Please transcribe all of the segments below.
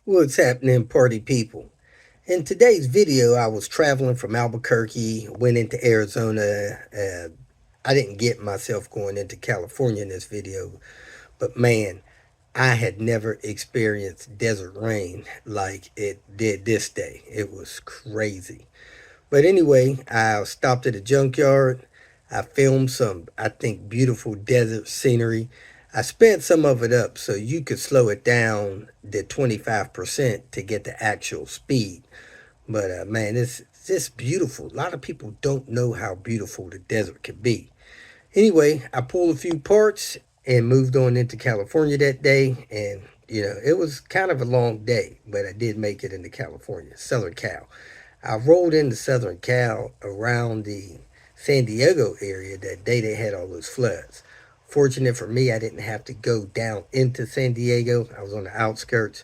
What's happening, party people? In today's video, I was traveling from Albuquerque, went into Arizona. I didn't get myself going into California in this video, but man, I had never experienced desert rain like it did this day. It was crazy. But anyway, I stopped at a junkyard. I filmed some, I think, beautiful desert scenery. I sped some of it up so you could slow it down to 25% to get the actual speed. But man, it's just beautiful. A lot of people don't know how beautiful the desert can be. Anyway, I pulled a few parts and moved on into California that day. And, it was kind of a long day, but I did make it into California, Southern Cal. I rolled into Southern Cal around the San Diego area that day they had all those floods. Fortunate for me, I didn't have to go down into San Diego. I was on the outskirts,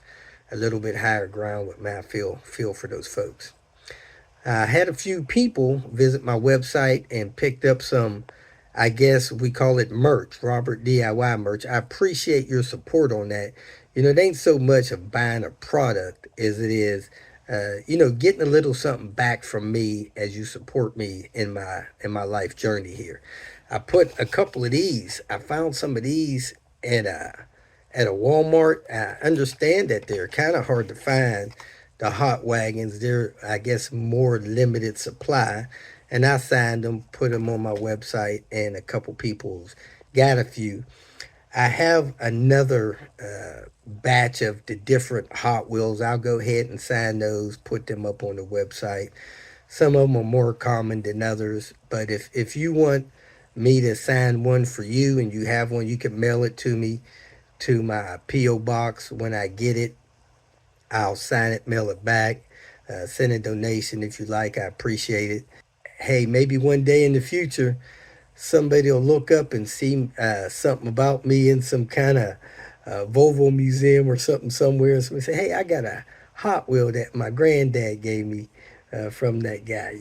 a little bit higher ground, but man, I feel for those folks. I had a few people visit my website and picked up some, I guess we call it merch, Robert DIY merch. I appreciate your support on that. It ain't so much of buying a product as it is, getting a little something back from me as you support me in my life journey here. I put a couple of these. I found some of these at a at a Walmart. I understand that they're kind of hard to find. The hot wagons, they're, I guess, more limited supply. And I signed them, put them on my website, and a couple people's got a few. I have another batch of the different Hot Wheels. I'll go ahead and sign those, put them up on the website. Some of them are more common than others, but if you want me to sign one for you and you have one, you can mail it to me to my P.O. box. When I get it, I'll sign it, mail it back, send a donation if you like. I appreciate it. Hey, maybe one day in the future, somebody will look up and see something about me in some kind of Volvo museum or something somewhere. And somebody say, hey, I got a Hot Wheel that my granddad gave me from that guy.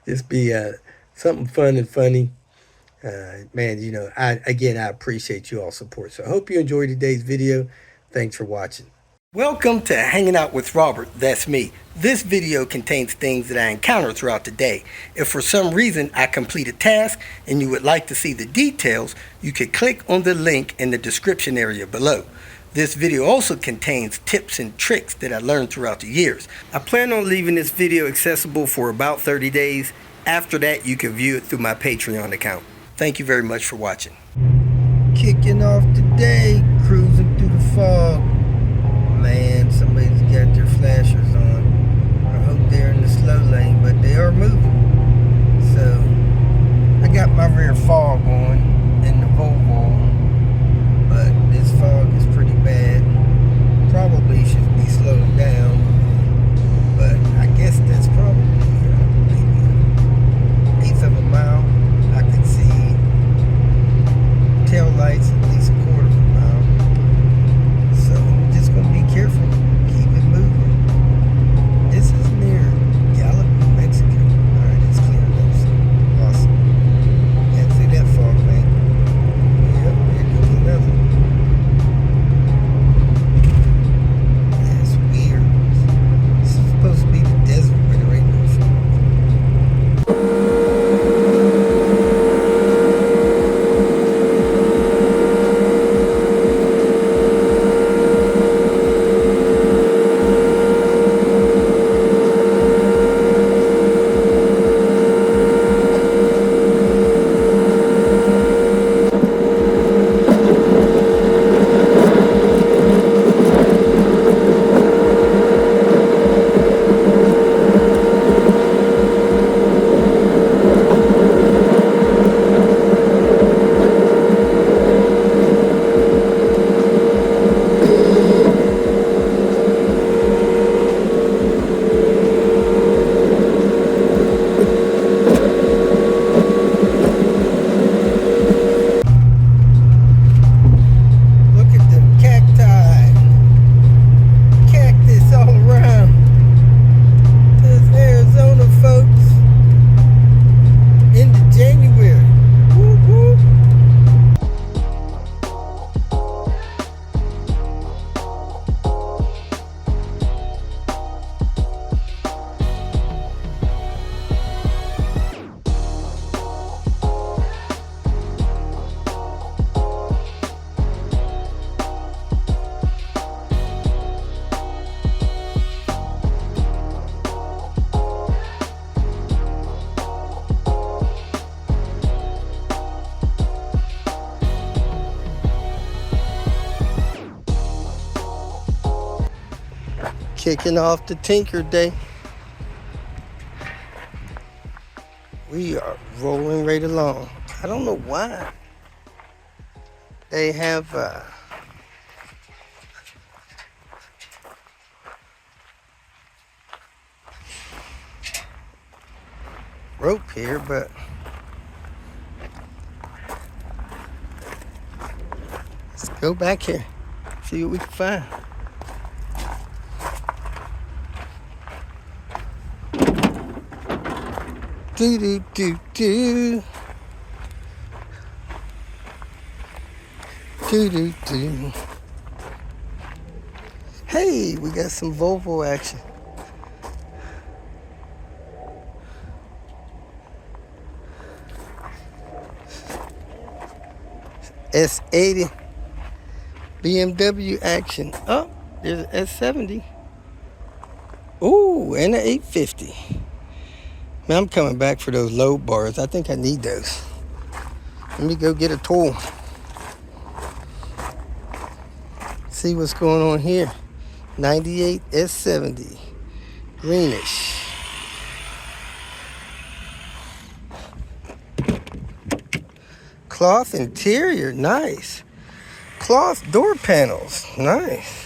Just be something fun and funny. Man, I appreciate you all support. So I hope you enjoyed today's video. Thanks for watching. Welcome to Hanging Out with Robert, that's me. This video contains things that I encounter throughout the day. If for some reason I complete a task and you would like to see the details, you can click on the link in the description area below. This video also contains tips and tricks that I learned throughout the years. I plan on leaving this video accessible for about 30 days. After that, you can view it through my Patreon account. Thank you very much for watching. Kicking off today, cruising through the fog. Man, somebody's got their flashers on. I hope they're in the slow lane, but they are moving. So, I got my rear fog on in the Volvo, but this fog is pretty bad. Probably should be slowing down, but I guess that's probably maybe an eighth of a mile. I can see tail lights at least a quarter of a mile. So, Kicking off the Tinker Day. We are rolling right along. I don't know why they have rope here, but let's go back here, see what we can find. Do do do do. Do do do. Hey, we got some Volvo action. S80 BMW action. Oh, there's an S70. Ooh, and an 850. Man, I'm coming back for those load bars. I think I need those. Let me go get a tool. See what's going on here. 98 S70. Greenish. Cloth interior, nice. Cloth door panels, nice.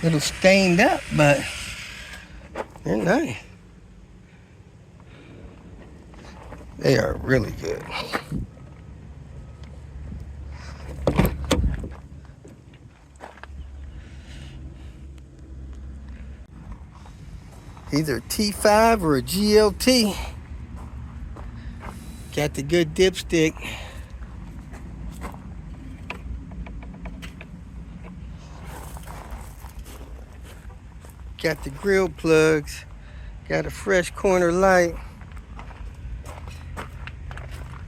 Little stained up, but they're nice. They are really good. Either T5 or a GLT. Got the good dipstick. Got the grill plugs. Got a fresh corner light.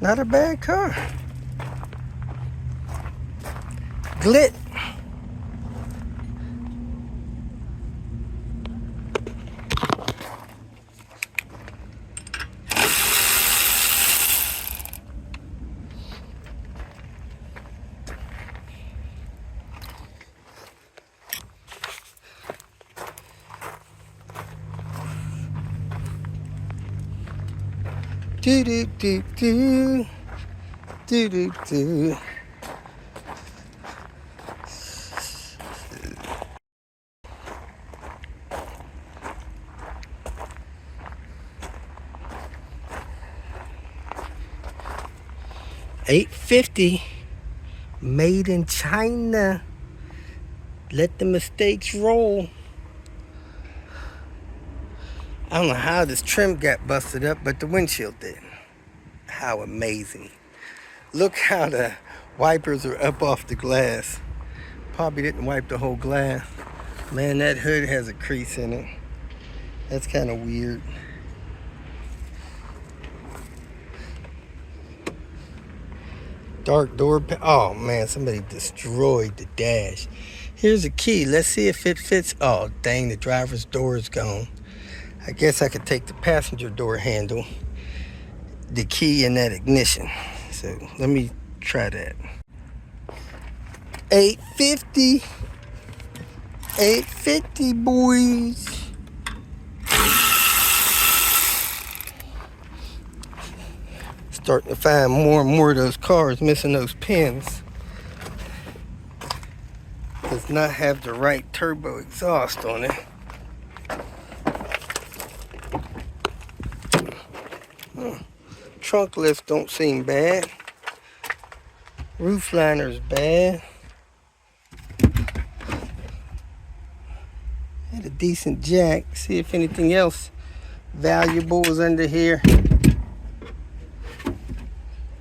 Not a bad car. Glit. Do do do do do do do. $850, made in China. Let the mistakes roll. I don't know how this trim got busted up, but the windshield did. How amazing. Look how the wipers are up off the glass. Probably didn't wipe the whole glass. Man, that hood has a crease in it. That's kind of weird. Dark door. Oh man, somebody destroyed the dash. Here's a key. Let's see if it fits. Oh dang, the driver's door is gone. I guess I could take the passenger door handle, the key, and that ignition. So let me try that. 850. 850, boys. Starting to find more and more of those cars missing those pins. Does not have the right turbo exhaust on it. Trunk lift don't seem bad. Roof liner's bad. Had a decent jack. See if anything else valuable was under here.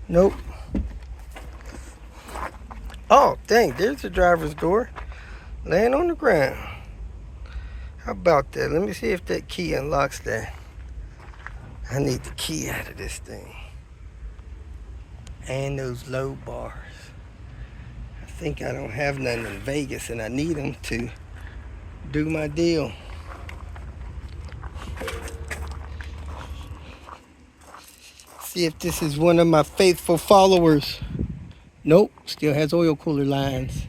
Nope. Oh, dang, there's the driver's door laying on the ground. How about that? Let me see if that key unlocks that. I need the key out of this thing. And those low bars. I think I don't have none in Vegas and I need them to do my deal. See if this is one of my faithful followers. Nope, still has oil cooler lines.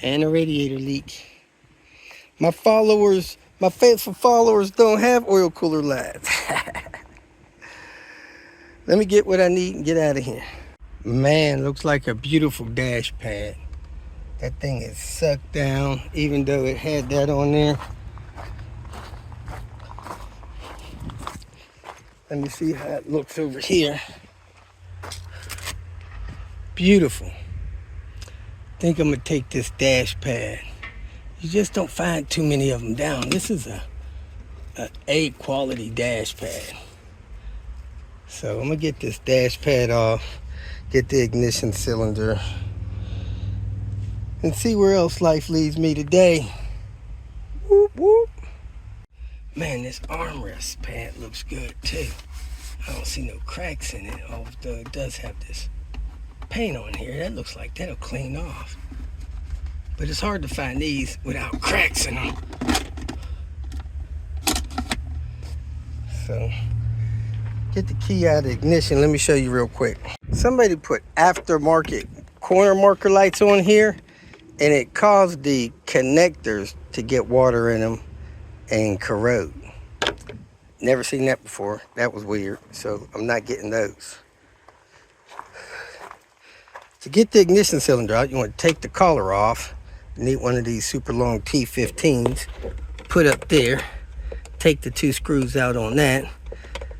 And a radiator leak. My followers, my faithful followers don't have oil cooler lights. Let me get what I need and get out of here. Man, looks like a beautiful dash pad. That thing is sucked down, even though it had that on there. Let me see how it looks over here. Beautiful. I think I'm gonna take this dash pad. You just don't find too many of them down. This is a quality dash pad. So I'm gonna get this dash pad off, get the ignition cylinder, and see where else life leads me today. Whoop, whoop. Man, this armrest pad looks good too. I don't see no cracks in it, although it does have this paint on here. That looks like that'll clean off. But it's hard to find these without cracks in them. So, get the key out of the ignition. Let me show you real quick. Somebody put aftermarket corner marker lights on here, and it caused the connectors to get water in them and corrode. Never seen that before. That was weird. So I'm not getting those. To get the ignition cylinder out, you want to take the collar off. You need one of these super long T15s. Put up there. Take the 2 screws out on that.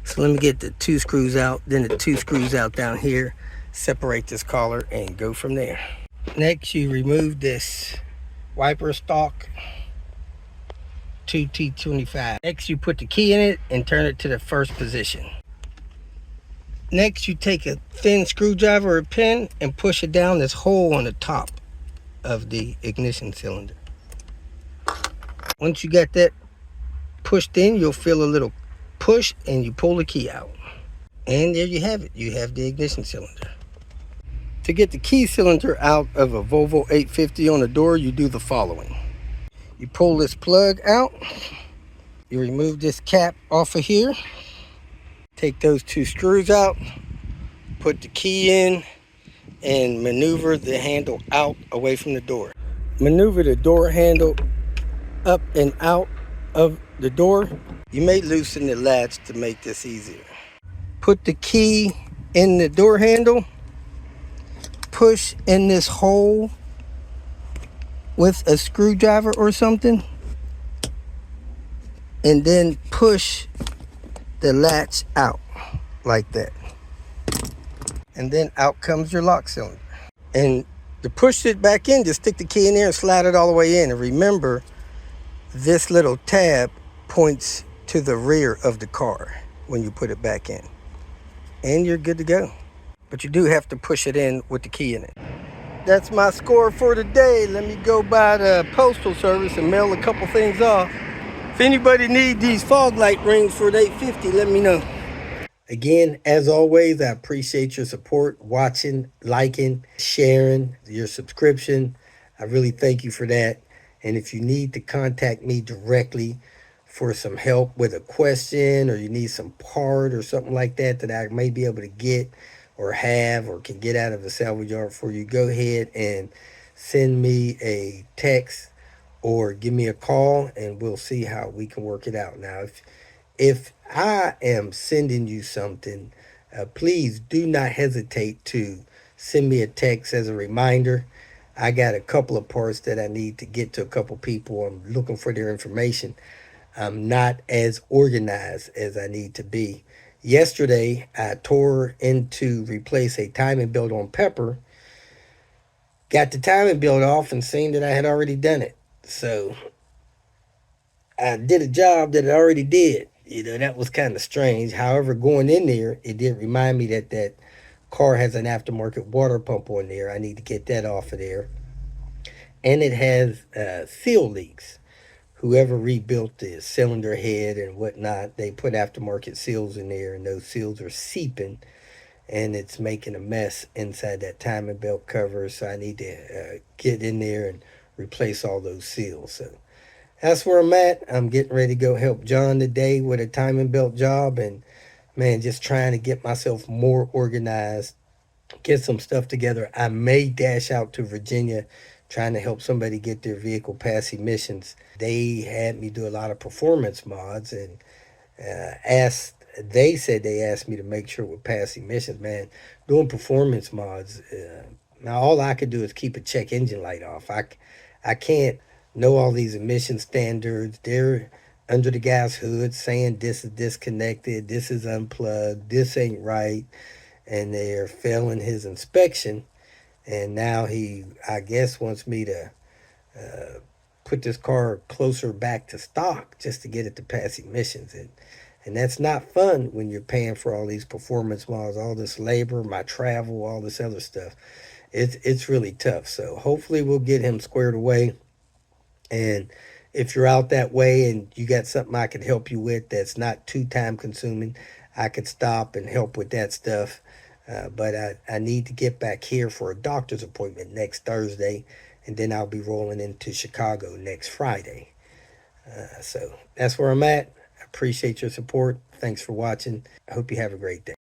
So let me get the 2 screws out, then the 2 screws out down here. Separate this collar and go from there. Next, you remove this wiper stalk. 2T25. Next, you put the key in it and turn it to the first position. Next, you take a thin screwdriver or pin and push it down this hole on the top of the ignition cylinder. Once you got that pushed in, you'll feel a little push and you pull the key out. And there you have it. You have the ignition cylinder. To get the key cylinder out of a Volvo 850 on the door, you do the following. You pull this plug out. You remove this cap off of here. Take those 2 screws out. Put the key in and maneuver the handle out away from the door. Maneuver the door handle up and out of the door. You may loosen the latch to make this easier. Put the key in the door handle. Push in this hole with a screwdriver or something, and then push the latch out like that, and then out comes your lock cylinder. And to push it back in, just stick the key in there and slide it all the way in. And remember, this little tab points to the rear of the car when you put it back in, and you're good to go. But you do have to push it in with the key in it. That's my score for today. Let me go by the postal service and mail a couple things off. If anybody needs these fog light rings for the 850, let me know. Again, as always, I appreciate your support, watching, liking, sharing, your subscription. I really thank you for that. And if you need to contact me directly for some help with a question, or you need some part or something like that that I may be able to get or have or can get out of the salvage yard for you, go ahead and send me a text or give me a call, and we'll see how we can work it out. Now, if I am sending you something, please do not hesitate to send me a text as a reminder. I got a couple of parts that I need to get to a couple people. I'm looking for their information. I'm not as organized as I need to be. Yesterday, I tore in to replace a timing belt on Pepper. Got the timing belt off and seen that I had already done it. So I did a job that I already did. That was kind of strange. However, going in there, it did remind me that that car has an aftermarket water pump on there. I need to get that off of there. And it has seal leaks. Whoever rebuilt the cylinder head and whatnot, they put aftermarket seals in there, and those seals are seeping, and it's making a mess inside that timing belt cover. So I need to get in there and replace all those seals. So that's where I'm at. I'm getting ready to go help John today with a timing belt job, and man, just trying to get myself more organized, get some stuff together. I may dash out to Virginia, trying to help somebody get their vehicle past emissions. They had me do a lot of performance mods, and asked they said they asked me to make sure we're past emissions. Man, doing performance mods, now all I could do is keep a check engine light off. I can't know all these emission standards. They're under the guy's hood saying this is disconnected, this is unplugged, this ain't right, and they're failing his inspection. And now he, I guess, wants me to put this car closer back to stock just to get it to pass emissions. And that's not fun when you're paying for all these performance models, all this labor, my travel, all this other stuff. It's really tough. So hopefully we'll get him squared away. And if you're out that way and you got something I could help you with that's not too time consuming, I could stop and help with that stuff. But I need to get back here for a doctor's appointment next Thursday, and then I'll be rolling into Chicago next Friday. So that's where I'm at. I appreciate your support. Thanks for watching. I hope you have a great day.